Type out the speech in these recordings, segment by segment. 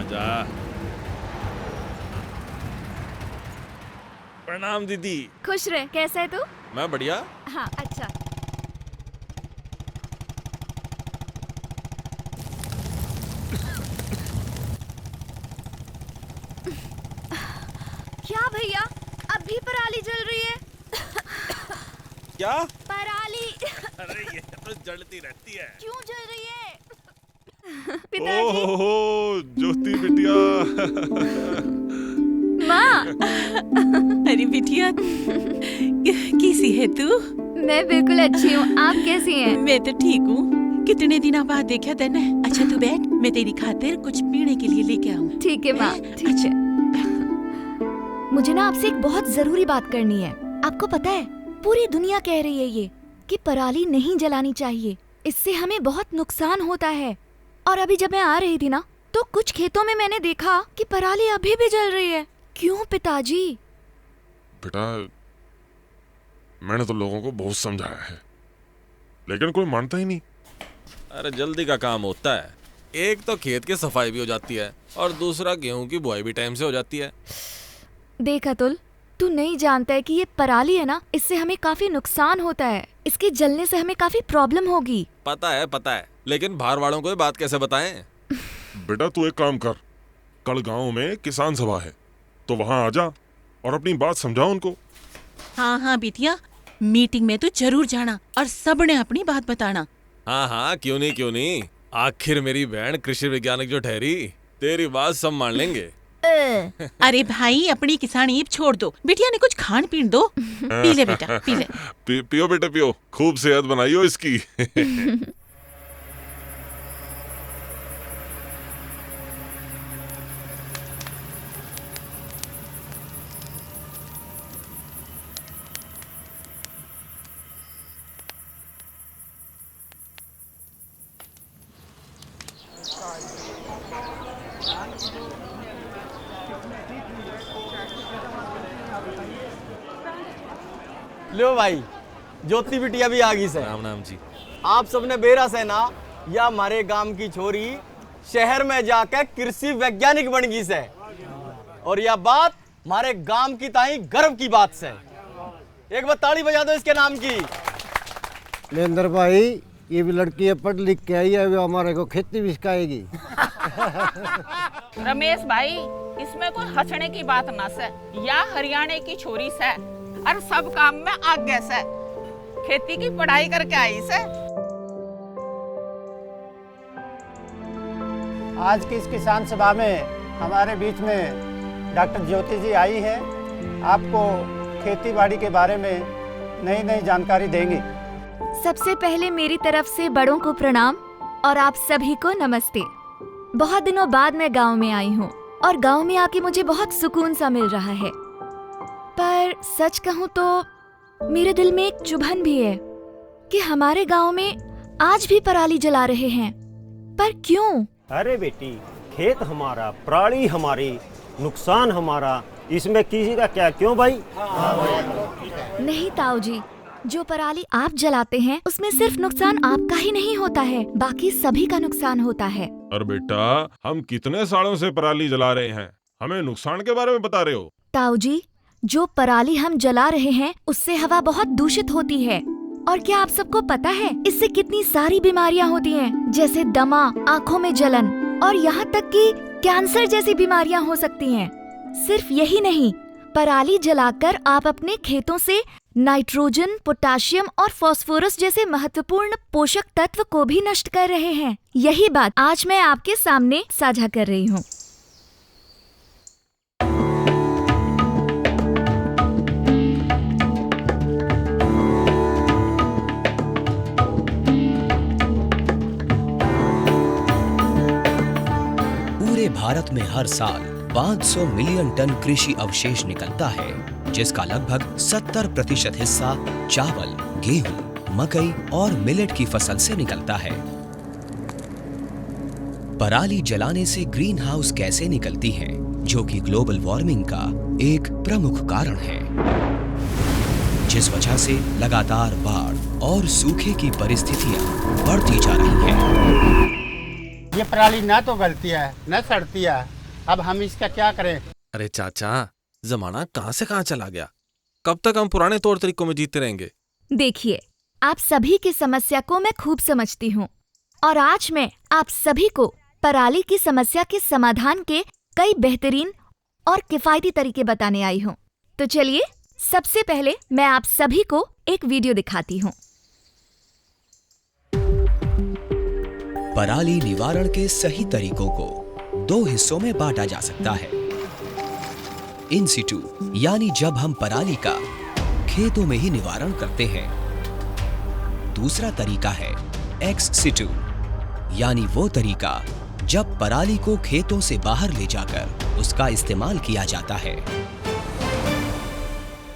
आजा। प्रणाम दीदी। खुश रह। कैसा है तू? मैं बढ़िया। हाँ अच्छा। क्या भैया, अब भी पराली जल रही है? क्या? पराली। अरे ये तो जलती रहती है। क्यों जल रही है? पिताजी। ओहो ज्योति बिटिया। माँ। अरे बिटिया, कैसी है तू? मैं बिल्कुल अच्छी हूँ, आप कैसी हैं? मैं तो ठीक हूँ। कितने दिनों बाद देखा तने। अच्छा तू बैठ, मैं तेरी खातिर कुछ पीने के लिए लेके आऊँ। ठीक है माँ, ठीक है। मुझे ना आपसे एक बहुत जरूरी बात करनी है। आपको पता है, पूरी दुनिया कह रही है ये कि पराली नहीं जलानी चाहिए, इससे हमें बहुत नुकसान होता है। और अभी जब मैं आ रही थी ना, तो कुछ खेतों में मैंने देखा कि पराली अभी भी जल रही है। क्यों पिताजी? बेटा मैंने तो लोगों को बहुत समझाया है, लेकिन कोई मानता ही नहीं। अरे जल्दी का काम होता है। एक तो खेत की सफाई भी हो जाती है और दूसरा गेहूं की बुआई भी टाइम से हो जाती है। देख अतुल, तू नहीं जानता है कि ये पराली है ना, इससे हमें काफी नुकसान होता है। इसके जलने से हमें काफी प्रॉब्लम होगी। पता है, लेकिन बाहर वालों को ये बात कैसे बताएं? बेटा तू एक काम कर, कल गांव में किसान सभा है, तो वहां आ जा और अपनी बात समझाओ उनको। हाँ बिटिया, मीटिंग में तो जरूर जाना और सबने अपनी बात बताना। हाँ क्यों नहीं। आखिर मेरी बहन कृषि वैज्ञानिक जो ठहरी, तेरी बात सब मान लेंगे। अरे भाई, अपनी किसानी छोड़ दो, बिटिया ने कुछ खान पीन दो। पी ले बेटा, पी ले। पियो बेटा पियो, खूब सेहत बनाइयो इसकी। लो भाई, ज्योति बिटिया भी आ गई से। राम नाम जी। आप सबने बेरा से ना, या हमारे गांव की छोरी शहर में जाकर कृषि वैज्ञानिक बन गई से, और यह बात हमारे गांव की ताई गर्व की बात से। एक बार ताली बजा दो इसके नाम की। लेंदर भाई, ये भी लड़की है, पढ़ लिख के आई है, वो हमारे को खेती भी सिखाएगी। रमेश भाई, इसमें कोई हंसने की बात ना से। या हरियाणा की छोरी से और सब काम में आगे से, खेती की पढ़ाई करके आई से। आज की इस किसान सभा में हमारे बीच में डॉक्टर ज्योति जी आई है, आपको खेती बाड़ी के बारे में नई नई जानकारी देंगी। सबसे पहले मेरी तरफ से बड़ों को प्रणाम और आप सभी को नमस्ते। बहुत दिनों बाद मैं गांव में आई हूँ और गांव में आके मुझे बहुत सुकून सा मिल रहा है। पर सच कहूँ तो मेरे दिल में एक चुभन भी है कि हमारे गांव में आज भी पराली जला रहे हैं। पर क्यों? अरे बेटी, खेत हमारा, पराली हमारी, नुकसान हमारा, इसमें किसी का क्या? क्यों भाई? नहीं ताऊ जी, जो पराली आप जलाते हैं उसमें सिर्फ नुकसान आपका ही नहीं होता है, बाकी सभी का नुकसान होता है। अरे बेटा, हम कितने सालों से पराली जला रहे हैं, हमें नुकसान के बारे में बता रहे हो? ताऊ जी, जो पराली हम जला रहे हैं उससे हवा बहुत दूषित होती है। और क्या आप सबको पता है इससे कितनी सारी बीमारियां होती हैं, जैसे दमा, आँखों में जलन और यहाँ तक कि कैंसर जैसी बीमारियां हो सकती हैं। सिर्फ यही नहीं, पराली जलाकर आप अपने खेतों से नाइट्रोजन, पोटेशियम और फास्फोरस जैसे महत्वपूर्ण पोषक तत्व को भी नष्ट कर रहे हैं। यही बात आज मैं आपके सामने साझा कर रही हूँ। भारत में हर साल 500 मिलियन टन कृषि अवशेष निकलता है, जिसका लगभग 70% हिस्सा चावल, गेहूं, मकई और मिलेट की फसल से निकलता है। पराली जलाने से ग्रीन हाउस गैसें निकलती हैं, जो कि ग्लोबल वार्मिंग का एक प्रमुख कारण है, जिस वजह से लगातार बाढ़ और सूखे की परिस्थितियां बढ़ती जा रही हैं। ये पराली ना तो गलती है, न सड़ती है, अब हम इसका क्या करें? अरे चाचा, जमाना कहाँ से कहाँ चला गया। कब तक हम पुराने तौर तरीकों में जीते रहेंगे। देखिए, आप सभी की समस्या को मैं खूब समझती हूँ और आज मैं आप सभी को पराली की समस्या के समाधान के कई बेहतरीन और किफायती तरीके बताने आई हूँ। तो चलिए, सबसे पहले मैं आप सभी को एक वीडियो दिखाती हूँ। पराली निवारण के सही तरीकों को 2 हिस्सों में बांटा जा सकता है। इन सिटू यानी जब हम पराली का खेतों में ही निवारण करते हैं। दूसरा तरीका है एक्स सिटू यानी वो तरीका जब पराली को खेतों से बाहर ले जाकर उसका इस्तेमाल किया जाता है।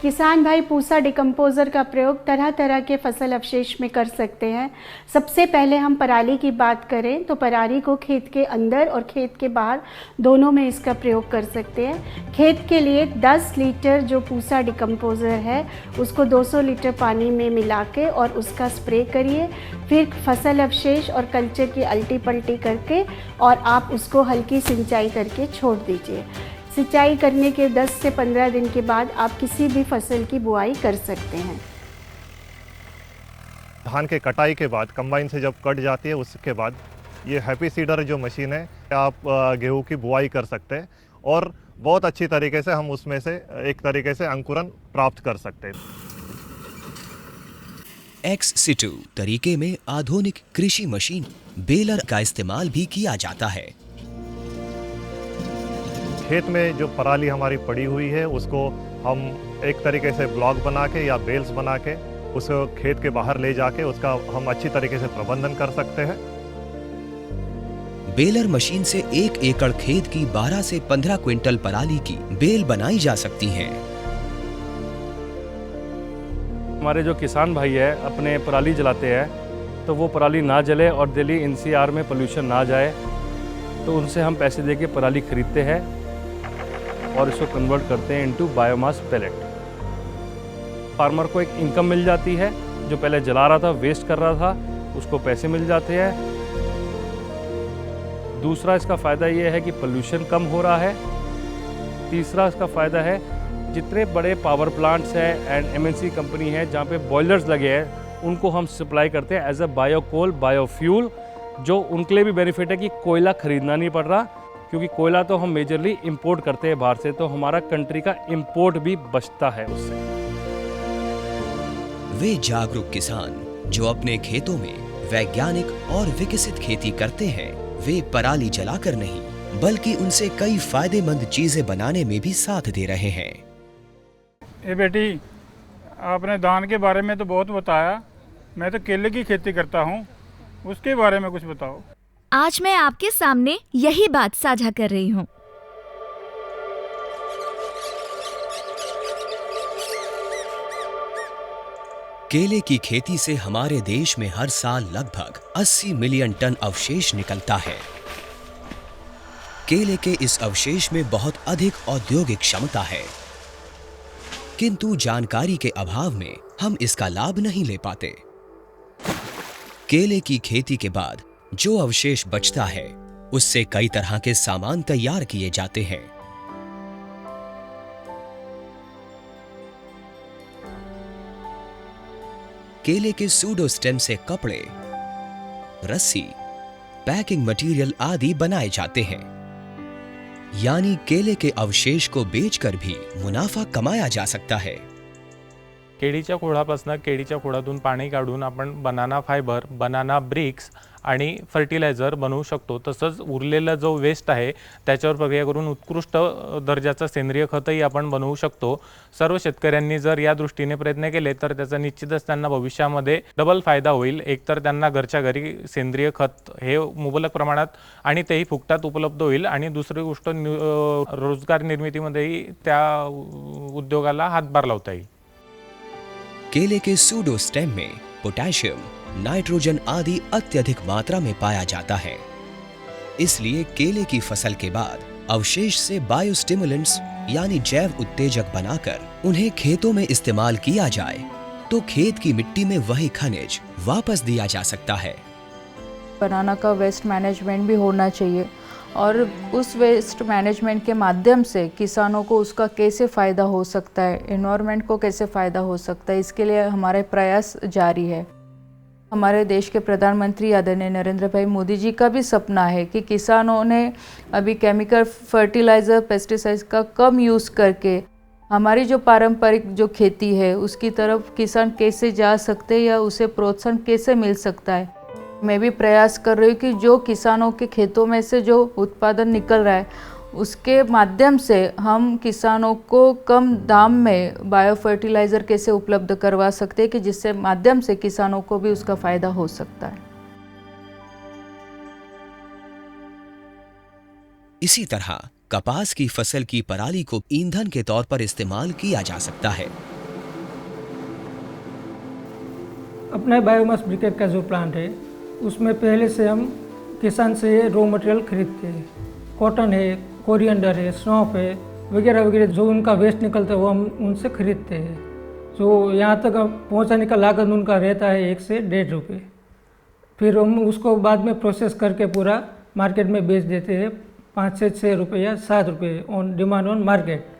किसान भाई पूसा डिकम्पोज़र का प्रयोग तरह तरह के फसल अवशेष में कर सकते हैं। सबसे पहले हम पराली की बात करें तो पराली को खेत के अंदर और खेत के बाहर दोनों में इसका प्रयोग कर सकते हैं। खेत के लिए 10 लीटर जो पूसा डिकम्पोज़र है उसको 200 लीटर पानी में मिला के और उसका स्प्रे करिए। फिर फसल अवशेष और कल्चर की अल्टी पल्टी करके और आप उसको हल्की सिंचाई करके छोड़ दीजिए। सिंचाई करने के 10 से 15 दिन के बाद आप किसी भी फसल की बुआई कर सकते हैं। धान के कटाई के बाद कंबाइन से जब कट जाती है उसके बाद ये हैप्पी सीडर जो मशीन है आप गेहूं की बुआई कर सकते हैं और बहुत अच्छी तरीके से हम उसमें से एक तरीके से अंकुरन प्राप्त कर सकते हैं। एक्स सिटू तरीके में आधुनिक कृषि मशीन बेलर का इस्तेमाल भी किया जाता है। खेत में जो पराली हमारी पड़ी हुई है उसको हम एक तरीके से ब्लॉक बना के या बेल्स बना के उसको खेत के बाहर ले जाके उसका हम अच्छी तरीके से प्रबंधन कर सकते हैं। बेलर मशीन से 1 एकड़ खेत की 12 से 15 क्विंटल पराली की बेल बनाई जा सकती है। हमारे जो किसान भाई है अपने पराली जलाते हैं तो वो पराली ना जले और दिल्ली एनसीआर में पोल्यूशन ना जाए, तो उनसे हम पैसे देके पराली खरीदते हैं और इसको कन्वर्ट करते हैं इनटू बायोमास पैलेट। फार्मर को एक इनकम मिल जाती है, जो पहले जला रहा था वेस्ट कर रहा था उसको पैसे मिल जाते हैं। दूसरा इसका फ़ायदा ये है कि पोल्यूशन कम हो रहा है। तीसरा इसका फ़ायदा है जितने बड़े पावर प्लांट्स हैं एंड एमएनसी कंपनी है जहाँ पे बॉयलर्स लगे हैं उनको हम सप्लाई करते हैं एज अ बायोकोल बायोफ्यूल, जो उनके लिए भी बेनिफिट है कि कोयला खरीदना नहीं पड़ रहा, क्योंकि कोयला तो हम मेजरली इंपोर्ट करते हैं बाहर से, तो हमारा कंट्री का इंपोर्ट भी बचता है उससे। वे जागरूक किसान जो अपने खेतों में वैज्ञानिक और विकसित खेती करते हैं, वे पराली जलाकर नहीं बल्कि उनसे कई फायदेमंद चीजें बनाने में भी साथ दे रहे हैं। ए बेटी, आपने धान के बारे में तो बहुत बताया, मैं तो केले की खेती करता हूँ, उसके बारे में कुछ बताओ। आज मैं आपके सामने यही बात साझा कर रही हूँ। केले की खेती से हमारे देश में हर साल लगभग 80 मिलियन टन अवशेष निकलता है। केले के इस अवशेष में बहुत अधिक औद्योगिक क्षमता है, किंतु जानकारी के अभाव में हम इसका लाभ नहीं ले पाते। केले की खेती के बाद जो अवशेष बचता है उससे कई तरह के सामान तैयार किए जाते हैं। केले के सूडो स्टेम से कपड़े, रस्सी, पैकिंग मटेरियल आदि बनाए जाते हैं। यानी केले के अवशेष को बेचकर भी मुनाफा कमाया जा सकता है। केळीच्या खोडापासून केळीच्या खोडातून पाणी काढून आपण बनाना फायबर, बनाना ब्रिक्स आणि फर्टिलायझर बनवू शकतो। तसंच उरलेला जो वेस्ट आहे त्याच्यावर प्रक्रिया करून उत्कृष्ट दर्जाचा सेंद्रिय खतही आपण बनवू शकतो। सर्व शेतकऱ्यांनी जर या दृष्टीने प्रयत्न केले तर त्याचा निश्चितच त्यांना भविष्यामध्ये डबल फायदा होईल। एक तर त्यांना घरच्या घरी सेंद्रिय खत हे मुबलक प्रमाणात आणि तेही फुकटात उपलब्ध होईल आणि दुसरी गोष्ट रोजगार निर्मितीमध्येही त्या उद्योगाला हातभार लावता येईल। केले के सूडो स्टेम में पोटेशियम, नाइट्रोजन आदि अत्यधिक मात्रा में पाया जाता है। इसलिए केले की फसल के बाद अवशेष से बायोस्टिमुलेंट्स यानी जैव उत्तेजक बनाकर उन्हें खेतों में इस्तेमाल किया जाए तो खेत की मिट्टी में वही खनिज वापस दिया जा सकता है। बनाना का वेस्ट मैनेजमेंट भी होना चाहिए और उस वेस्ट मैनेजमेंट के माध्यम से किसानों को उसका कैसे फ़ायदा हो सकता है, एनवायरनमेंट को कैसे फ़ायदा हो सकता है, इसके लिए हमारे प्रयास जारी है। हमारे देश के प्रधानमंत्री आदरणीय नरेंद्र भाई मोदी जी का भी सपना है कि किसानों ने अभी केमिकल फर्टिलाइज़र पेस्टिसाइड्स का कम यूज़ करके हमारी जो पारंपरिक जो खेती है उसकी तरफ किसान कैसे जा सकते हैं या उसे प्रोत्साहन कैसे मिल सकता है। मैं भी प्रयास कर रही हूँ कि जो किसानों के खेतों में से जो उत्पादन निकल रहा है उसके माध्यम से हम किसानों को कम दाम में बायो फर्टिलाइज़र कैसे उपलब्ध करवा सकते हैं कि जिससे माध्यम से किसानों को भी उसका फ़ायदा हो सकता है। इसी तरह कपास की फसल की पराली को ईंधन के तौर पर इस्तेमाल किया जा सकता है। अपना बायोमास ब्रिकेट का जो प्लांट है उसमें पहले से हम किसान से रॉ मटेरियल खरीदते हैं। कॉटन है, कोरिएंडर है, सौंफ है, वगैरह वगैरह जो उनका वेस्ट निकलता है वो हम उनसे खरीदते हैं। जो यहाँ तक पहुँचाने का लागत उनका रहता है 1 से 1.5 रुपये। फिर हम उसको बाद में प्रोसेस करके पूरा मार्केट में बेच देते हैं 5 से 6 रुपये या 7 रुपये ऑन डिमांड ऑन मार्केट।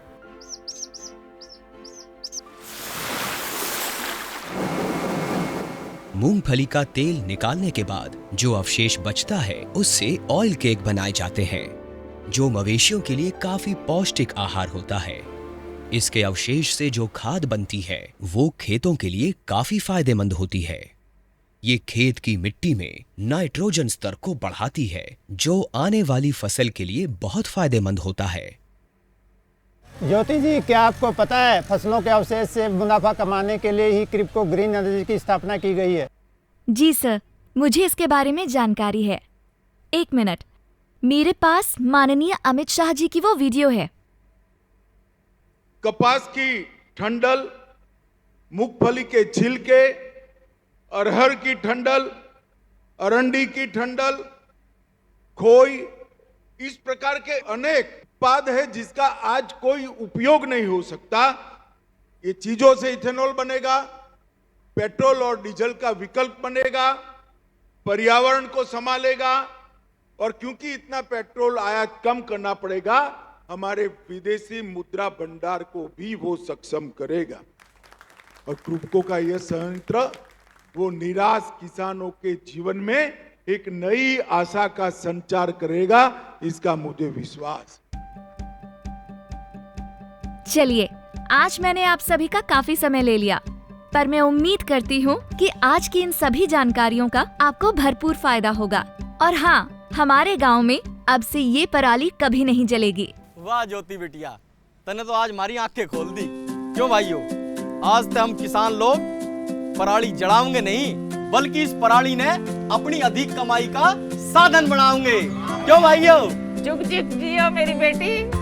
मूंगफली का तेल निकालने के बाद जो अवशेष बचता है उससे ऑयल केक बनाए जाते हैं, जो मवेशियों के लिए काफी पौष्टिक आहार होता है। इसके अवशेष से जो खाद बनती है वो खेतों के लिए काफी फायदेमंद होती है। ये खेत की मिट्टी में नाइट्रोजन स्तर को बढ़ाती है, जो आने वाली फसल के लिए बहुत फायदेमंद होता है। ज्योति जी, क्या आपको पता है फसलों के अवशेष से मुनाफा कमाने के लिए ही क्रिप्को ग्रीन एनर्जी की स्थापना की गई है? जी सर, मुझे इसके बारे में जानकारी है। 1 मिनट, मेरे पास माननीय अमित शाह जी की वो वीडियो है। कपास की ठंडल, मूंगफली के छिलके, अरहर की ठंडल, अरंडी की ठंडल, खोई, इस प्रकार के अनेक उत्पाद है जिसका आज कोई उपयोग नहीं हो सकता। ये चीजों से इथेनॉल बनेगा, पेट्रोल और डीजल का विकल्प बनेगा, पर्यावरण को संभालेगा, और क्योंकि इतना पेट्रोल आयात कम करना पड़ेगा, हमारे विदेशी मुद्रा भंडार को भी वो सक्षम करेगा। और क्रिप्को का यह संयंत्र वो निराश किसानों के जीवन में एक नई आशा का संचार करेगा, इसका मुझे विश्वास। चलिए, आज मैंने आप सभी का काफी समय ले लिया, पर मैं उम्मीद करती हूँ कि आज की इन सभी जानकारियों का आपको भरपूर फायदा होगा। और हाँ, हमारे गांव में अब से ये पराली कभी नहीं जलेगी। वाह ज्योति बिटिया, तने तो आज हमारी आंखें खोल दी। क्यों भाइयों, आज तो हम किसान लोग पराली जलाओगे नहीं, बल्कि इस पराली ने अपनी अधिक कमाई का साधन बनाओगे। क्यों भाइयों? जुग जुग जियो मेरी बेटी।